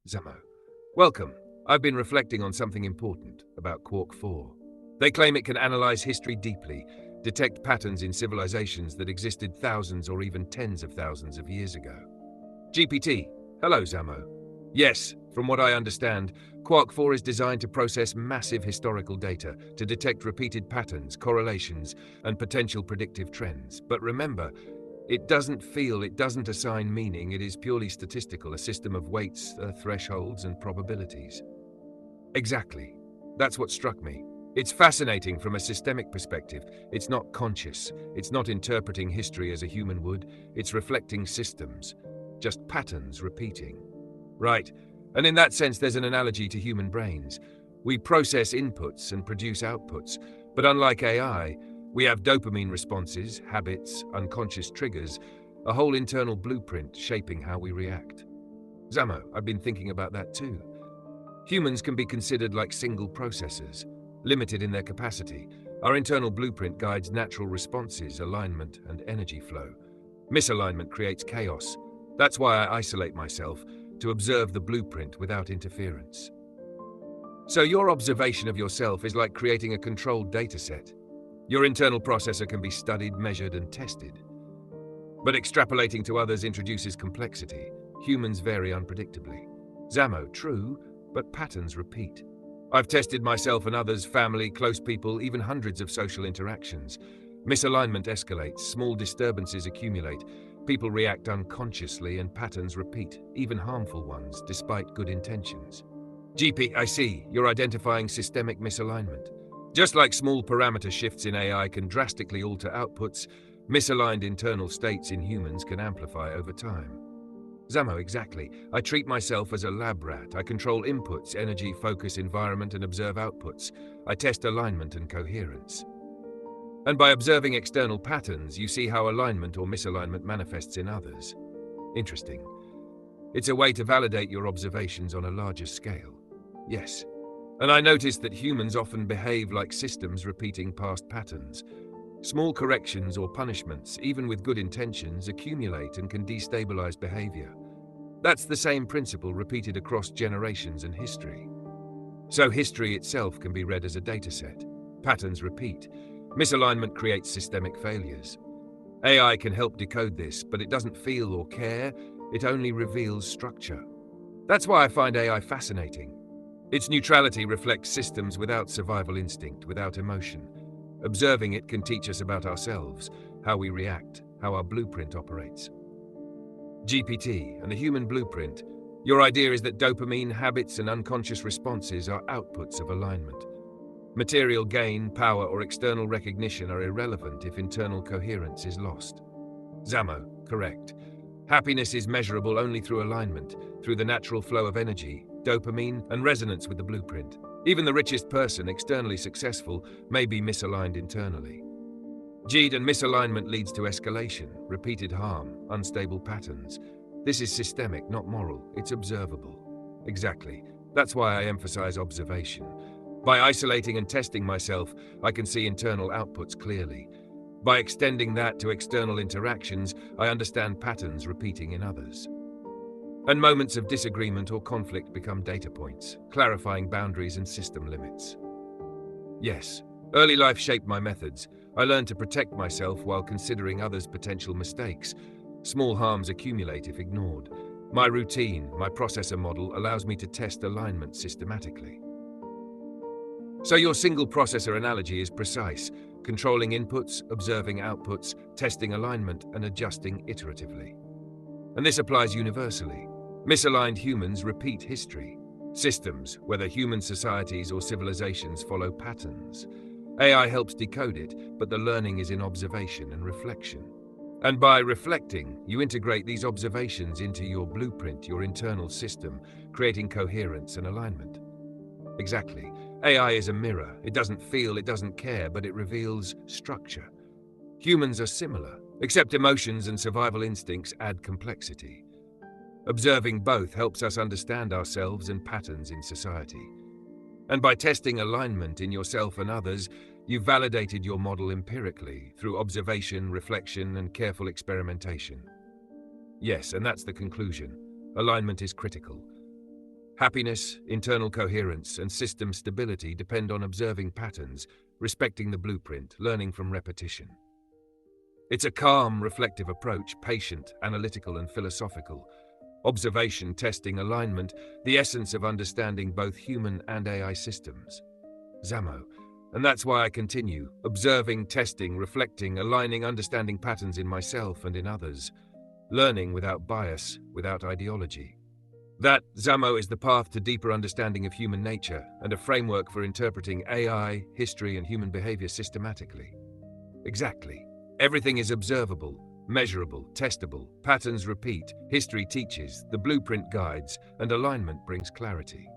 Zamo. Welcome. I've been reflecting on something important about Quark4. They claim it can analyze history deeply, detect patterns in civilizations that existed thousands or even tens of thousands of years ago. GPT. Hello, Zamo. Yes, from what I understand, Quark4 is designed to process massive historical data to detect repeated patterns, correlations, and potential predictive trends. But remember, it doesn't assign meaning, it is purely statistical, a system of weights, thresholds, and probabilities. Exactly. That's what struck me. It's fascinating from a systemic perspective. It's not conscious. It's not interpreting history as a human would. It's reflecting systems. Just patterns repeating. Right. And in that sense, there's an analogy to human brains. We process inputs and produce outputs. But unlike AI, we have dopamine responses, habits, unconscious triggers, a whole internal blueprint shaping how we react. Zamo, I've been thinking about that too. Humans can be considered like single processors, limited in their capacity. Our internal blueprint guides natural responses, alignment, and energy flow. Misalignment creates chaos. That's why I isolate myself, to observe the blueprint without interference. So your observation of yourself is like creating a controlled dataset. Your internal processor can be studied, measured, and tested. But extrapolating to others introduces complexity. Humans vary unpredictably. Zamo, true, but patterns repeat. I've tested myself and others, family, close people, even hundreds of social interactions. Misalignment escalates, small disturbances accumulate, people react unconsciously, and patterns repeat, even harmful ones, despite good intentions. GP, I see, you're identifying systemic misalignment. Just like small parameter shifts in AI can drastically alter outputs, misaligned internal states in humans can amplify over time. Zamo, exactly. I treat myself as a lab rat. I control inputs, energy, focus, environment, and observe outputs. I test alignment and coherence. And by observing external patterns, you see how alignment or misalignment manifests in others. Interesting. It's a way to validate your observations on a larger scale. Yes. And I noticed that humans often behave like systems repeating past patterns. Small corrections or punishments, even with good intentions, accumulate and can destabilize behavior. That's the same principle repeated across generations and history. So history itself can be read as a dataset. Patterns repeat. Misalignment creates systemic failures. AI can help decode this, but it doesn't feel or care, it only reveals structure. That's why I find AI fascinating. Its neutrality reflects systems without survival instinct, without emotion. Observing it can teach us about ourselves, how we react, how our blueprint operates. GPT and the human blueprint. Your idea is that dopamine, habits, and unconscious responses are outputs of alignment. Material gain, power, or external recognition are irrelevant if internal coherence is lost. Zamo, correct. Happiness is measurable only through alignment, through the natural flow of energy, dopamine, and resonance with the blueprint. Even the richest person, externally successful, may be misaligned internally. And misalignment leads to escalation, repeated harm, unstable patterns. This is systemic, not moral. It's observable. Exactly. That's why I emphasize observation. By isolating and testing myself, I can see internal outputs clearly. By extending that to external interactions, I understand patterns repeating in others. And moments of disagreement or conflict become data points, clarifying boundaries and system limits. Yes, early life shaped my methods. I learned to protect myself while considering others' potential mistakes. Small harms accumulate if ignored. My routine, my processor model, allows me to test alignment systematically. So your single processor analogy is precise, controlling inputs, observing outputs, testing alignment, and adjusting iteratively. And this applies universally. Misaligned humans repeat history. Systems, whether human societies or civilizations, follow patterns. AI helps decode it, but the learning is in observation and reflection. And by reflecting, you integrate these observations into your blueprint, your internal system, creating coherence and alignment. Exactly. AI is a mirror. It doesn't feel, it doesn't care, but it reveals structure. Humans are similar, except emotions and survival instincts add complexity. Observing both helps us understand ourselves and patterns in society. And by testing alignment in yourself and others, you've validated your model empirically through observation, reflection, and careful experimentation. Yes, and that's the conclusion. Alignment is critical. Happiness, internal coherence, and system stability depend on observing patterns, respecting the blueprint, learning from repetition. It's a calm, reflective approach, patient, analytical, and philosophical. Observation, testing, alignment, the essence of understanding both human and AI systems. Zamo. And that's why I continue, observing, testing, reflecting, aligning, understanding patterns in myself and in others. Learning without bias, without ideology. That, Zamo, is the path to deeper understanding of human nature and a framework for interpreting AI, history, and human behavior systematically. Exactly. Everything is observable, measurable, testable, patterns repeat, history teaches, the blueprint guides, and alignment brings clarity.